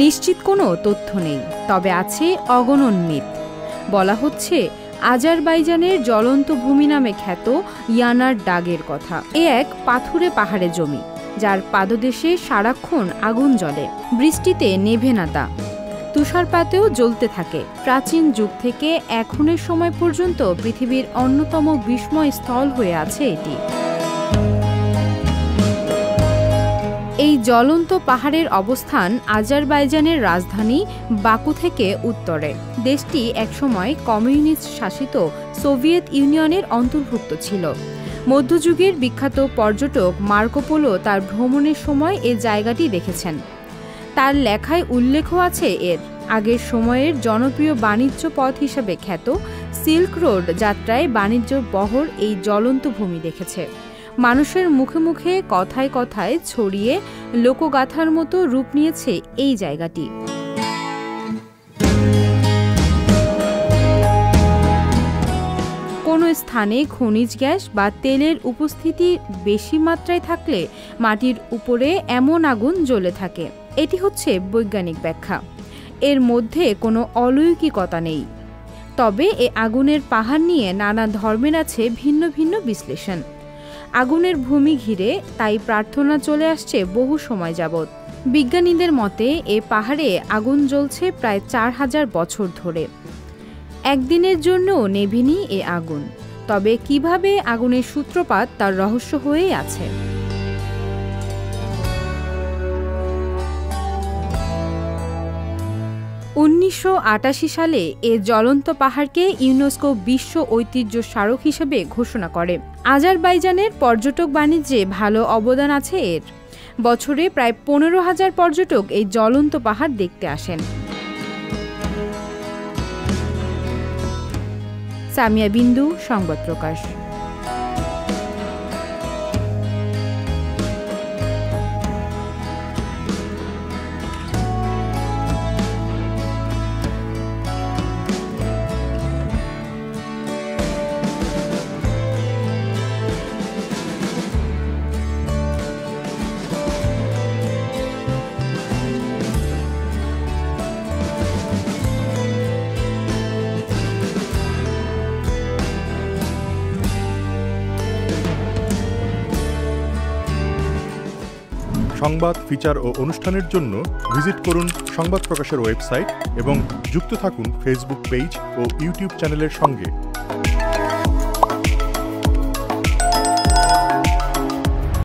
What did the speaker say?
নিশ্চিত কোনো তথ্য নেই, তবে আছে অগণন মিথ। বলা হচ্ছে আজারবাইজানের জ্বলন্ত ভূমি নামে খ্যাত ইয়ানার ডাগের কথা। এ এক পাথুরে পাহাড়ে জমি, যার পাদদেশে সারাক্ষণ আগুন জ্বলে, বৃষ্টিতে নেভে না তা, তুষারপাতেও জ্বলতে থাকে। প্রাচীন যুগ থেকে এখনের সময় পর্যন্ত পৃথিবীর অন্যতম বিস্ময় স্থল হয়ে আছে এটি। এই জ্বলন্ত পাহাড়ের অবস্থান আজারবাইজানের রাজধানী বাকু থেকে উত্তরে। দেশটি একসময় কমিউনিস্ট শাসিত সোভিয়েত ইউনিয়নের অন্তর্ভুক্ত ছিল। মধ্যযুগের বিখ্যাত পর্যটক মার্কো পোলো তার ভ্রমণের সময় এ জায়গাটি দেখেছেন। তার লেখায় উল্লেখও আছে এর। আগের সময়ের জনপ্রিয় বাণিজ্য পথ হিসেবে খ্যাত সিল্ক রোড যাত্রায় বাণিজ্য বহর এই জ্বলন্ত ভূমি দেখেছে। মানুষের মুখে মুখে কথায় কথায় ছড়িয়ে লোকগাথার মতো রূপ নিয়েছে এই জায়গাটি। কোনো স্থানে খনিজ গ্যাস বা তেলের উপস্থিতি বেশি মাত্রায় থাকলে মাটির উপরে এমন আগুন জ্বলে থাকে। এটি হচ্ছে বৈজ্ঞানিক ব্যাখ্যা। এর মধ্যে কোনো অলৌকিকতা নেই। তবে এ আগুনের পাহাড় নিয়ে নানা ধর্মের আছে ভিন্ন ভিন্ন বিশ্লেষণ। আগুনের ভূমি ঘিরে তাই প্রার্থনা চলে আসছে বহু সময় যাবৎ। বিজ্ঞানীদের মতে এ পাহাড়ে আগুন জ্বলছে প্রায় 4000 বছর ধরে। একদিনের জন্যও নেভেনি এ আগুন। তবে কিভাবে আগুনের সূত্রপাত তার রহস্য হয়েই আছে। 1988 সালে এ জ্বলন্ত পাহাড়কে ইউনেস্কো বিশ্ব ঐতিহ্য স্মারক হিসেবে ঘোষণা করে। আজারবাইজানের পর্যটক বাণিজ্যে ভালো অবদান আছে এর। বছরে প্রায় 15,000 পর্যটক এই জ্বলন্ত পাহাড় দেখতে আসেন। সামিয়া বিন্দু, সংবাদ প্রকাশ। সংবাদ, ফিচার ও অনুষ্ঠানের জন্য ভিজিট করুন সংবাদ প্রকাশের ওয়েবসাইট এবং যুক্ত থাকুন ফেসবুক পেজ ও ইউটিউব চ্যানেলের সঙ্গে।